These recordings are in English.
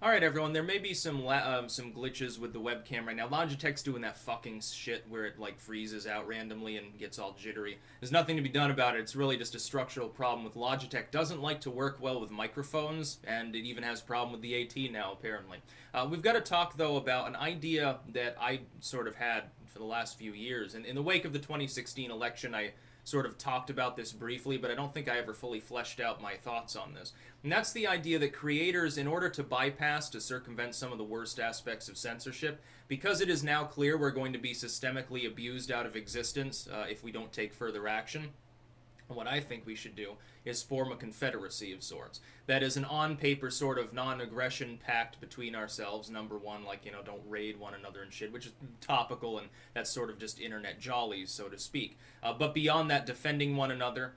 Alright everyone, there may be some glitches with the webcam right now. Logitech's doing that fucking shit where it like freezes out randomly and gets all jittery. There's nothing to be done about it. It's really just a structural problem with Logitech. Doesn't like to work well with microphones, and it even has a problem with the AT now apparently. We've got to talk though about an idea that I sort of had for the last few years. And in the wake of the 2016 election, I sort of talked about this briefly, but I don't think I ever fully fleshed out my thoughts on this. And that's the idea that creators, in order to bypass, to circumvent some of the worst aspects of censorship, because it is now clear we're going to be systemically abused out of existence if we don't take further action, what I think we should do is form a confederacy of sorts. That is an on-paper sort of non-aggression pact between ourselves, number one, like, don't raid one another and shit, which is topical, and that's sort of just internet jollies, so to speak. But beyond that, defending one another,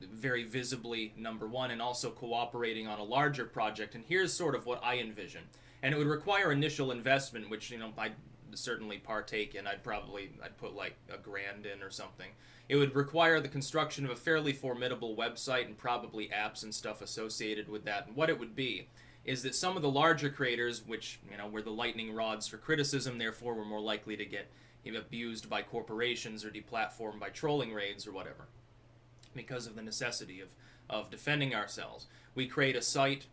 very visibly, number one, and also cooperating on a larger project. And here's sort of what I envision. And it would require initial investment, which, I'd certainly partake in. I'd put like $1,000 in or something. It would require the construction of a fairly formidable website and probably apps and stuff associated with that. And what it would be is that some of the larger creators, which, were the lightning rods for criticism, therefore were more likely to get abused by corporations or deplatformed by trolling raids or whatever, because of the necessity of defending ourselves. We create a site,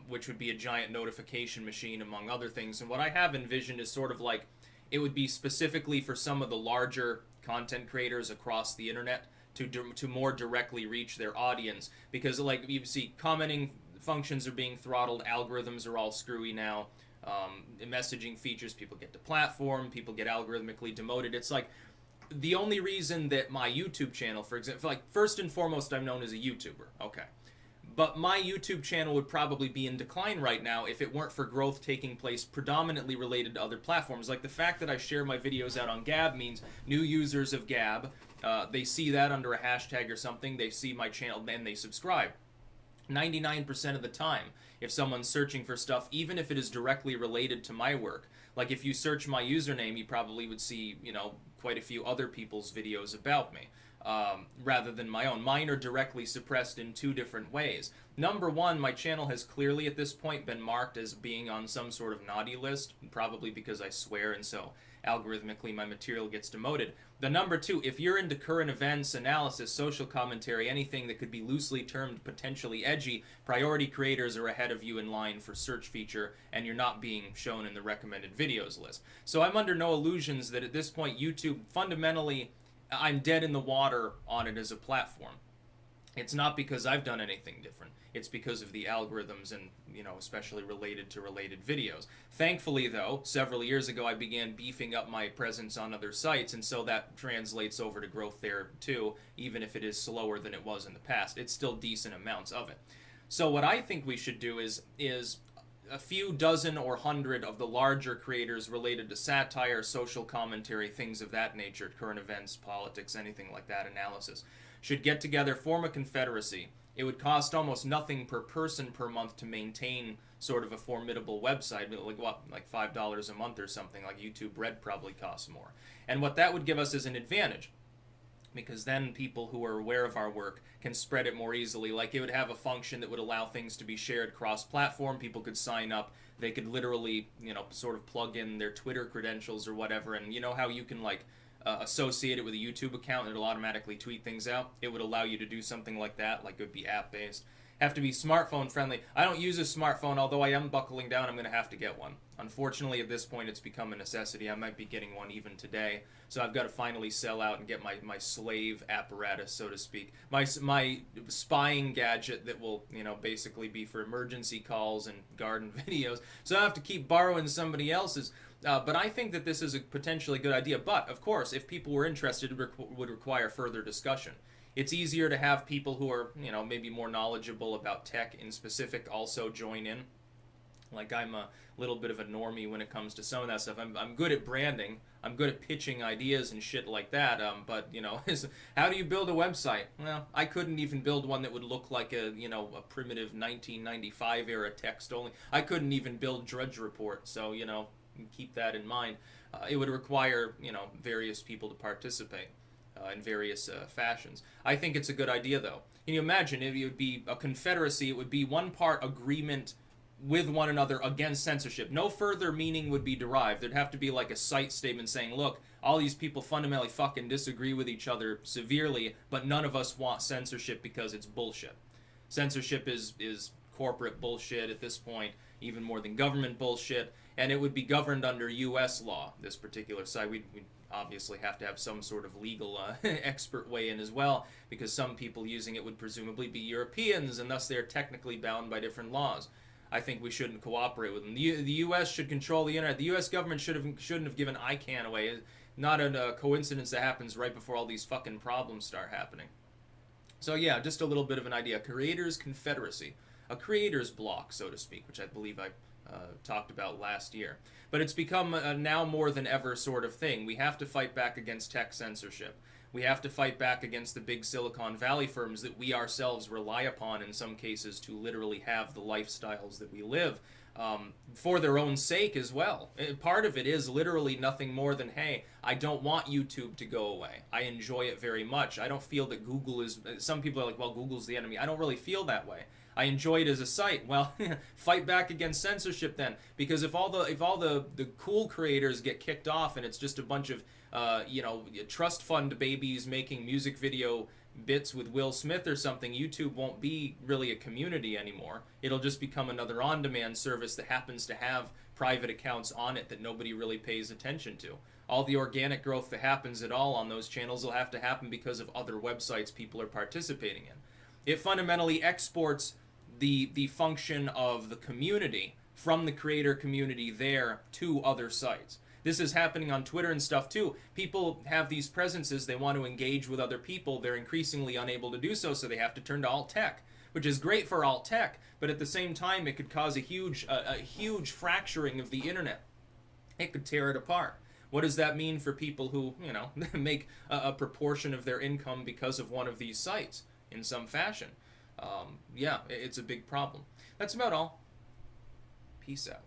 which would be a giant notification machine, among other things. And what I have envisioned is sort of like, it would be specifically for some of the larger content creators across the internet to more directly reach their audience. Because, like, you see, commenting functions are being throttled, algorithms are all screwy now, messaging features, people get deplatformed, people get algorithmically demoted. It's like, the only reason that my YouTube channel, for example, like, first and foremost, I'm known as a YouTuber, okay. But my YouTube channel would probably be in decline right now if it weren't for growth taking place predominantly related to other platforms. Like, the fact that I share my videos out on Gab means new users of Gab, they see that under a hashtag or something, they see my channel, and they subscribe. 99% of the time, if someone's searching for stuff, even if it is directly related to my work, like if you search my username, you probably would see, quite a few other people's videos about me, rather than my own. Mine are directly suppressed in two different ways. Number one, my channel has clearly at this point been marked as being on some sort of naughty list, probably because I swear, and so algorithmically my material gets demoted. The number two, if you're into current events, analysis, social commentary, anything that could be loosely termed potentially edgy, priority creators are ahead of you in line for search feature, and you're not being shown in the recommended videos list. So I'm under no illusions that at this point YouTube, fundamentally, I'm dead in the water on it as a platform. It's not because I've done anything different. It's because of the algorithms and, especially related to related videos. Thankfully, though, several years ago I began beefing up my presence on other sites, and so that translates over to growth there too, even if it is slower than it was in the past. It's still decent amounts of it. So what I think we should do is a few dozen or hundred of the larger creators related to satire, social commentary, things of that nature, current events, politics, anything like that, analysis, should get together, form a confederacy. It would cost almost nothing per person per month to maintain sort of a formidable website, like $5 a month or something, like YouTube Red probably costs more. And what that would give us is an advantage, because then people who are aware of our work can spread it more easily. Like, it would have a function that would allow things to be shared cross-platform. People could sign up. They could literally, sort of plug in their Twitter credentials or whatever. And you know how you can, like, associate it with a YouTube account and it'll automatically tweet things out? It would allow you to do something like that. Like, it would be app-based. Have to be smartphone friendly. I don't use a smartphone, although I am buckling down. I'm going to have to get one. Unfortunately, at this point, it's become a necessity. I might be getting one even today. So I've got to finally sell out and get my slave apparatus, so to speak. My spying gadget that will, basically be for emergency calls and garden videos. So I have to keep borrowing somebody else's. But I think that this is a potentially good idea. But, of course, if people were interested, it would require further discussion. It's easier to have people who are, maybe more knowledgeable about tech in specific also join in. Like, I'm a little bit of a normie when it comes to some of that stuff. I'm good at branding. I'm good at pitching ideas and shit like that. But, how do you build a website? Well, I couldn't even build one that would look like a primitive 1995 era text only. I couldn't even build Drudge Report. So, keep that in mind. It would require, various people to participate in various fashions. I think it's a good idea, though. Can you imagine if it would be a confederacy? It would be one part agreement with one another against censorship. No further meaning would be derived. There'd have to be like a site statement saying, look, all these people fundamentally fucking disagree with each other severely, but none of us want censorship because it's bullshit. Censorship is corporate bullshit at this point, even more than government bullshit, and it would be governed under U.S. law, this particular site. We'd obviously have to have some sort of legal expert weigh in as well, because some people using it would presumably be Europeans, and thus they're technically bound by different laws. I think we shouldn't cooperate with them. The U.S. should control the internet. The U.S. government shouldn't have given ICANN away. Not a coincidence that happens right before all these fucking problems start happening. So yeah, just a little bit of an idea. Creators Confederacy. A creators block, so to speak, which I believe I talked about last year. But it's become a now more than ever sort of thing. We have to fight back against tech censorship. We have to fight back against the big Silicon Valley firms that we ourselves rely upon in some cases to literally have the lifestyles that we live, for their own sake as well. Part of it is literally nothing more than, hey, I don't want YouTube to go away. I enjoy it very much. I don't feel that Google is... Some people are like, well, Google's the enemy. I don't really feel that way. I enjoy it as a site. Well, fight back against censorship then, because if all the cool creators get kicked off and it's just a bunch of trust fund babies making music video bits with Will Smith or something, YouTube won't be really a community anymore. It'll just become another on-demand service that happens to have private accounts on it that nobody really pays attention to. All the organic growth that happens at all on those channels will have to happen because of other websites people are participating in. It fundamentally exports the function of the community from the creator community there to other sites. This is happening on Twitter and stuff too. People have these presences, they want to engage with other people, they're increasingly unable to do so, so they have to turn to alt tech, which is great for alt tech, but at the same time it could cause a huge fracturing of the internet. It could tear it apart. What does that mean for people who, make a proportion of their income because of one of these sites in some fashion? Yeah, it's a big problem. That's about all. Peace out.